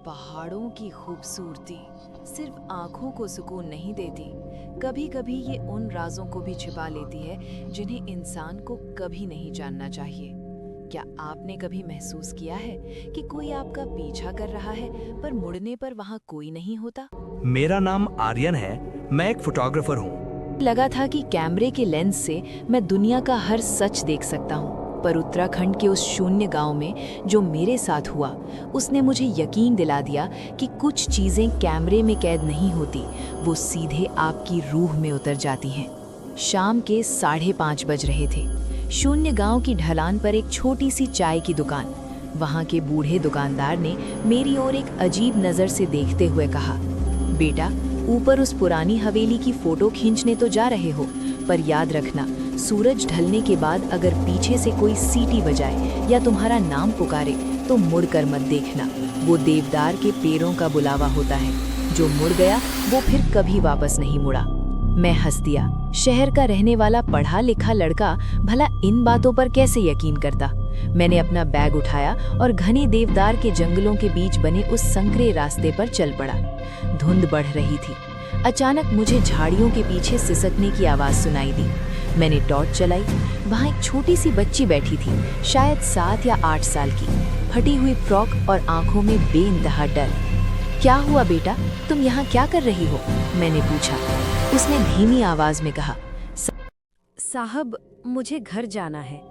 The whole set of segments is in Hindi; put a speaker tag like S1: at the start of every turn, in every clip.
S1: पहाड़ों की खूबसूरती सिर्फ आंखों को सुकून नहीं देती, कभी कभी ये उन राजों को भी छिपा लेती है जिन्हें इंसान को कभी नहीं जानना चाहिए। क्या आपने कभी महसूस किया है कि कोई आपका पीछा कर रहा है पर मुड़ने पर वहाँ कोई नहीं होता?
S2: मेरा नाम आर्यन है। मैं एक फोटोग्राफर हूँ।
S1: लगा था कि कैमरे के लेंस से मैं दुनिया का हर सच देख सकता हूँ, पर उत्तराखंड के उस शून्य गांव में जो मेरे साथ हुआ, उसने मुझे यकीन दिला दिया कि कुछ चीज़ें कैमरे में कैद नहीं होती, वो सीधे आपकी रूह में उतर जाती हैं। शाम के 5:30 बज रहे थे। शून्य गांव की ढलान पर एक छोटी सी चाय की दुकान। वहाँ के बूढ़े दुकानदार ने मेरी ओर एक अजीब नज़र से देखते हुए कहा, बेटा, ऊपर उस पुरानी हवेली की फोटो खींचने तो जा रहे हो, पर याद रखना, सूरज ढलने के बाद अगर पीछे से कोई सीटी बजाए या तुम्हारा नाम पुकारे तो मुड़कर मत देखना। वो देवदार के पेड़ों का बुलावा होता है, जो मुड़ गया वो फिर कभी वापस नहीं मुड़ा। मैं हंस दिया। शहर का रहने वाला पढ़ा लिखा लड़का भला इन बातों पर कैसे यकीन करता। मैंने अपना बैग उठाया और घने देवदार के जंगलों के बीच बने उस संकरे रास्ते पर चल पड़ा। धुंध बढ़ रही थी। अचानक मुझे झाड़ियों के पीछे सिसकने की आवाज़ सुनाई दी। मैंने टॉर्च चलाई। वहाँ एक छोटी सी बच्ची बैठी थी, शायद 7 या 8 साल की, फटी हुई फ्रॉक और आंखों में बेइंतहा डर। क्या हुआ बेटा, तुम यहाँ क्या कर रही हो? मैंने पूछा। उसने धीमी आवाज में कहा, साहब, मुझे घर जाना है,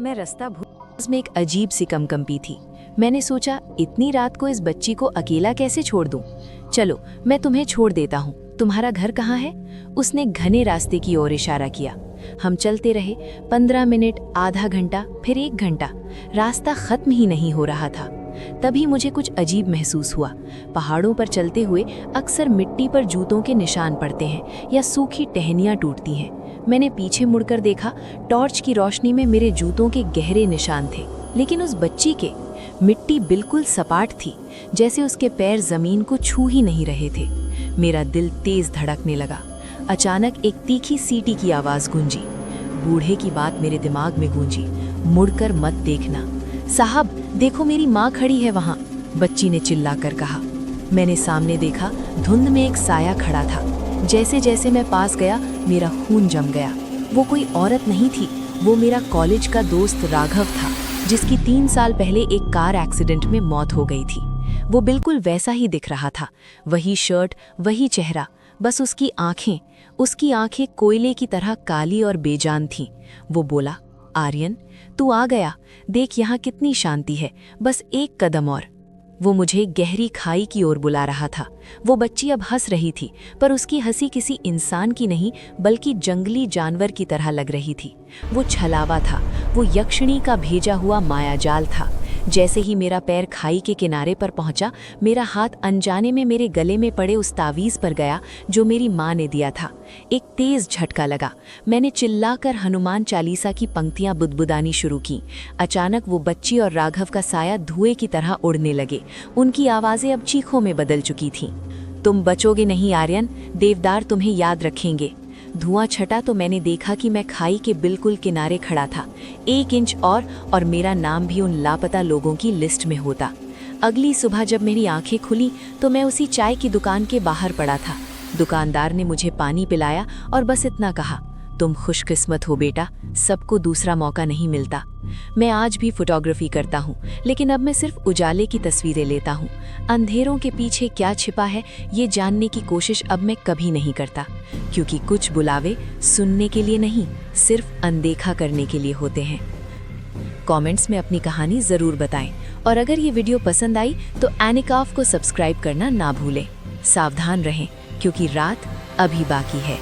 S1: मैं रास्ता भूल। उसमें एक अजीब सी कंपी थी। मैंने सोचा, इतनी रात को इस बच्ची को अकेला कैसे छोड़ दूं? चलो, मैं तुम्हें छोड़ देता हूँ। तुम्हारा घर कहाँ है? उसने घने रास्ते की ओर इशारा किया। हम चलते रहे। 15 मिनट, आधा घंटा, फिर 1 घंटा। रास्ता खत्म ही नहीं हो रहा था। तभी मुझे कुछ अजीब महसूस हुआ। पहाड़ों पर चलते हुए अक्सर मिट्टी पर जूतों के निशान पड़ते हैं या सूखी टहनियाँ टूटती हैं। मैंने पीछे मुड़कर देखा। टॉर्च की रोशनी में मेरे जूतों के गहरे निशान थे, लेकिन उस बच्ची के मिट्टी बिल्कुल सपाट थी, जैसे उसके पैर जमीन को छू ही नहीं रहे थे। मेरा दिल तेज धड़कने लगा। अचानक एक तीखी सीटी की आवाज़ गूंजी। बूढ़े की बात मेरे दिमाग में गूंजी, मुड़कर मत देखना। साहब, देखो, मेरी माँ खड़ी है वहाँ, बच्ची ने चिल्लाकर कहा। मैंने सामने देखा। धुंध में एक साया खड़ा था। जैसे जैसे मैं पास गया, मेरा खून जम गया। वो कोई औरत नहीं थी, वो मेरा कॉलेज का दोस्त राघव था, जिसकी 3 साल पहले एक कार एक्सीडेंट में मौत हो गई थी। वो बिल्कुल वैसा ही दिख रहा था, वही शर्ट, वही चेहरा, बस उसकी आंखें कोयले की तरह काली और बेजान थीं। वो बोला, आर्यन, तू आ गया, देख यहाँ कितनी शांति है, बस 1 कदम और। वो मुझे गहरी खाई की ओर बुला रहा था। वो बच्ची अब हंस रही थी, पर उसकी हंसी किसी इंसान की नहीं, बल्कि जंगली जानवर की तरह लग रही थी। वो छलावा था, वो यक्षिणी का भेजा हुआ मायाजाल था। जैसे ही मेरा पैर खाई के किनारे पर पहुंचा, मेरा हाथ अनजाने में मेरे गले में पड़े उस तावीज़ पर गया जो मेरी माँ ने दिया था। एक तेज झटका लगा। मैंने चिल्लाकर हनुमान चालीसा की पंक्तियां बुदबुदानी शुरू की। अचानक वो बच्ची और राघव का साया धुएं की तरह उड़ने लगे। उनकी आवाज़ें अब चीखों में बदल चुकी थीं। तुम बचोगे नहीं आर्यन, देवदार तुम्हें याद रखेंगे। धुआं छटा तो मैंने देखा कि मैं खाई के बिल्कुल किनारे खड़ा था। 1 इंच और मेरा नाम भी उन लापता लोगों की लिस्ट में होता। अगली सुबह जब मेरी आंखें खुली तो मैं उसी चाय की दुकान के बाहर पड़ा था। दुकानदार ने मुझे पानी पिलाया और बस इतना कहा, तुम खुशकिस्मत हो बेटा, सबको दूसरा मौका नहीं मिलता। मैं आज भी फोटोग्राफी करता हूँ, लेकिन अब मैं सिर्फ उजाले की तस्वीरें लेता हूँ। अंधेरों के पीछे क्या छिपा है, ये जानने की कोशिश अब मैं कभी नहीं करता, क्योंकि कुछ बुलावे सुनने के लिए नहीं, सिर्फ अनदेखा करने के लिए होते हैं। कमेंट्स में अपनी कहानी ज़रूर बताएं, और अगर ये वीडियो पसंद आई तो एनिकाफ को सब्सक्राइब करना ना भूलें। सावधान रहें, क्योंकि रात अभी बाकी है।